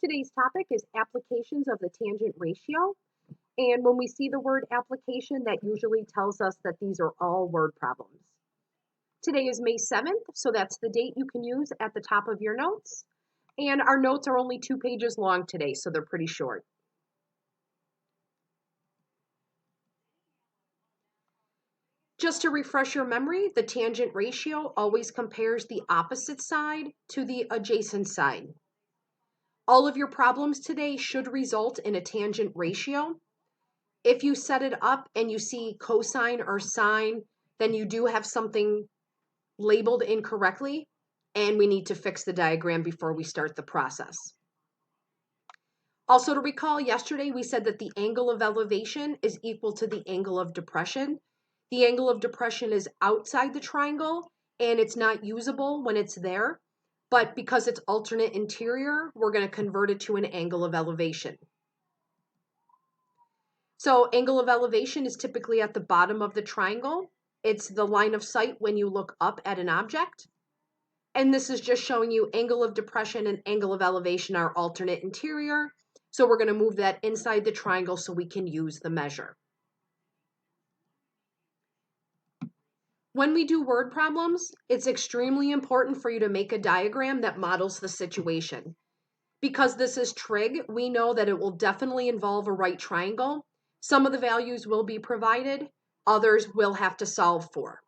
Today's topic is applications of the tangent ratio. And when we see the word application, that usually tells us that these are all word problems. Today is May 7th, so that's the date you can use at the top of your notes. And our notes are only 2 pages long today, so they're pretty short. Just to refresh your memory, the tangent ratio always compares the opposite side to the adjacent side. All of your problems today should result in a tangent ratio. If you set it up and you see cosine or sine, then you do have something labeled incorrectly, and we need to fix the diagram before we start the process. Also, to recall, yesterday we said that the angle of elevation is equal to the angle of depression. The angle of depression is outside the triangle, and it's not usable when it's there. But because it's alternate interior, we're going to convert it to an angle of elevation. So angle of elevation is typically at the bottom of the triangle. It's the line of sight when you look up at an object. And this is just showing you angle of depression and angle of elevation are alternate interior. So we're going to move that inside the triangle so we can use the measure. When we do word problems, it's extremely important for you to make a diagram that models the situation. Because this is trig, we know that it will definitely involve a right triangle. Some of the values will be provided, others will have to solve for.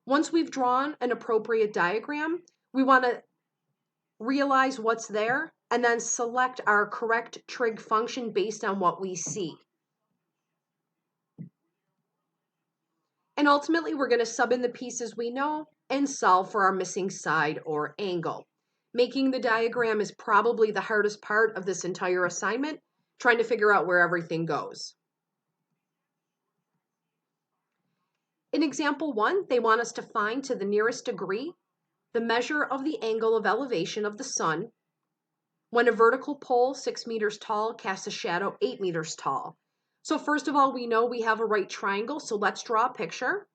Once we've drawn an appropriate diagram, we want to realize what's there and then select our correct trig function based on what we see. And ultimately, we're going to sub in the pieces we know and solve for our missing side or angle. Making the diagram is probably the hardest part of this entire assignment, trying to figure out where everything goes. In example 1, they want us to find to the nearest degree the measure of the angle of elevation of the sun when a vertical pole 6 meters tall casts a shadow 8 meters tall. So first of all, we know we have a right triangle, so let's draw a picture.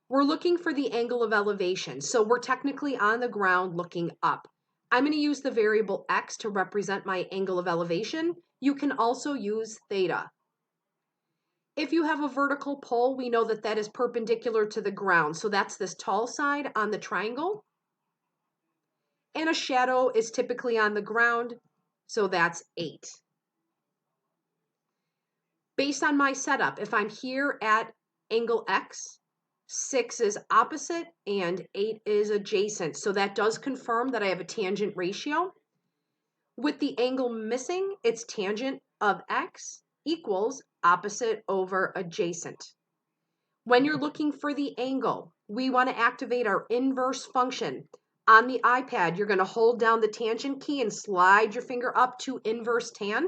We're looking for the angle of elevation, so we're technically on the ground looking up. I'm going to use the variable x to represent my angle of elevation. You can also use theta. If you have a vertical pole, we know that that is perpendicular to the ground, so that's this tall side on the triangle. And a shadow is typically on the ground, so that's 8. Based on my setup, if I'm here at angle x, 6 is opposite and 8 is adjacent. So that does confirm that I have a tangent ratio. With the angle missing, it's tangent of x equals opposite over adjacent. When you're looking for the angle, we want to activate our inverse function. On the iPad, you're going to hold down the tangent key and slide your finger up to inverse tan.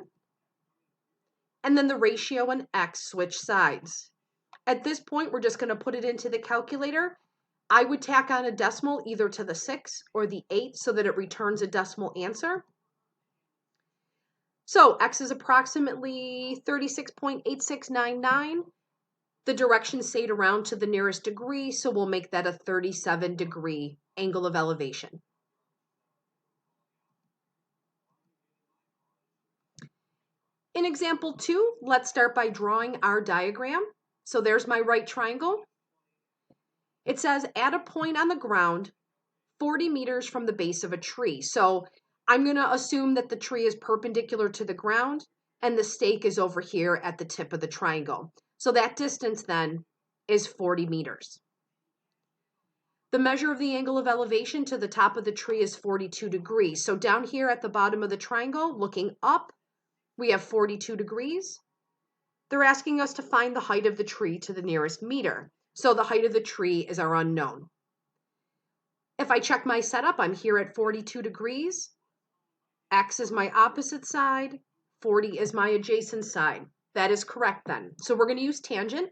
And then the ratio and x switch sides. At this point, we're just going to put it into the calculator. I would tack on a decimal either to the 6 or the 8 so that it returns a decimal answer. So x is approximately 36.8699. The directions say to round to the nearest degree, so we'll make that a 37-degree angle of elevation. In example 2, let's start by drawing our diagram. So there's my right triangle. It says at a point on the ground, 40 meters from the base of a tree. So I'm going to assume that the tree is perpendicular to the ground and the stake is over here at the tip of the triangle. So that distance then is 40 meters. The measure of the angle of elevation to the top of the tree is 42 degrees. So down here at the bottom of the triangle, looking up, we have 42 degrees. They're asking us to find the height of the tree to the nearest meter. So the height of the tree is our unknown. If I check my setup, I'm here at 42 degrees. X is my opposite side. 40 is my adjacent side. That is correct then. So we're going to use tangent.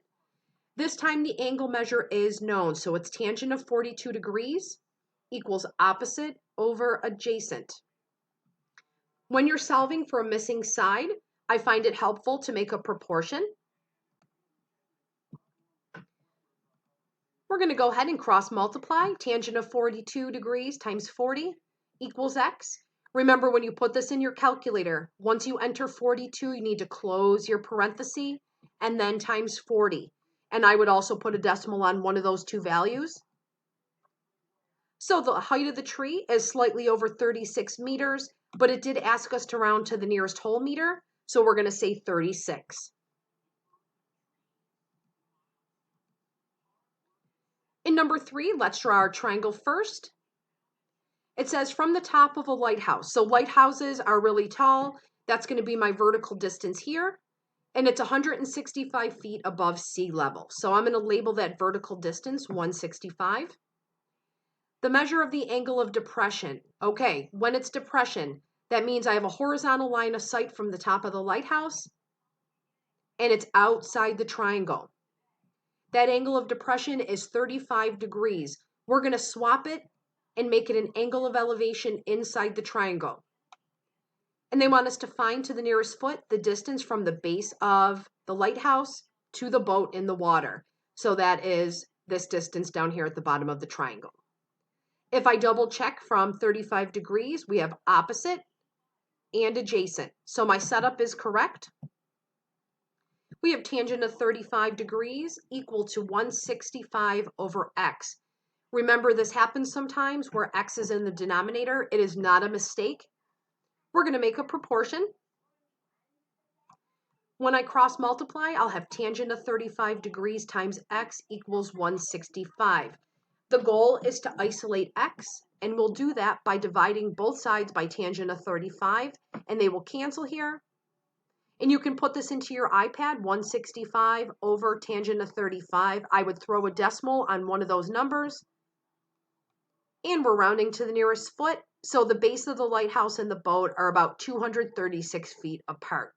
This time the angle measure is known. So it's tangent of 42 degrees equals opposite over adjacent. When you're solving for a missing side, I find it helpful to make a proportion. We're going to go ahead and cross multiply. Tangent of 42 degrees times 40 equals x. Remember, when you put this in your calculator, once you enter 42, you need to close your parenthesis and then times 40. And I would also put a decimal on one of those two values. So the height of the tree is slightly over 36 meters, but it did ask us to round to the nearest whole meter. So we're going to say 36. In number 3, let's draw our triangle first. It says from the top of a lighthouse. So lighthouses are really tall. That's going to be my vertical distance here. And it's 165 feet above sea level. So I'm going to label that vertical distance 165. The measure of the angle of depression. Okay, when it's depression, that means I have a horizontal line of sight from the top of the lighthouse, and it's outside the triangle. That angle of depression is 35 degrees. We're going to swap it and make it an angle of elevation inside the triangle. And they want us to find to the nearest foot the distance from the base of the lighthouse to the boat in the water. So that is this distance down here at the bottom of the triangle. If I double check from 35 degrees, we have opposite and adjacent. So my setup is correct. We have tangent of 35 degrees equal to 165 over x. Remember, this happens sometimes where x is in the denominator. It is not a mistake. We're going to make a proportion. When I cross multiply, I'll have tangent of 35 degrees times x equals 165. The goal is to isolate x, and we'll do that by dividing both sides by tangent of 35, and they will cancel here. And you can put this into your iPad, 165 over tangent of 35. I would throw a decimal on one of those numbers. And we're rounding to the nearest foot. So the base of the lighthouse and the boat are about 236 feet apart.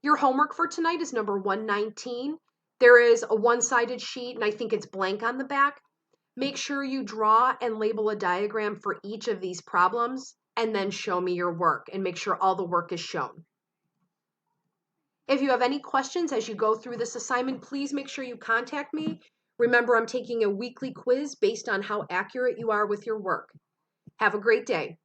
Your homework for tonight is number 119. There is a one-sided sheet, and I think it's blank on the back. Make sure you draw and label a diagram for each of these problems, and then show me your work, and make sure all the work is shown. If you have any questions as you go through this assignment, please make sure you contact me. Remember, I'm taking a weekly quiz based on how accurate you are with your work. Have a great day.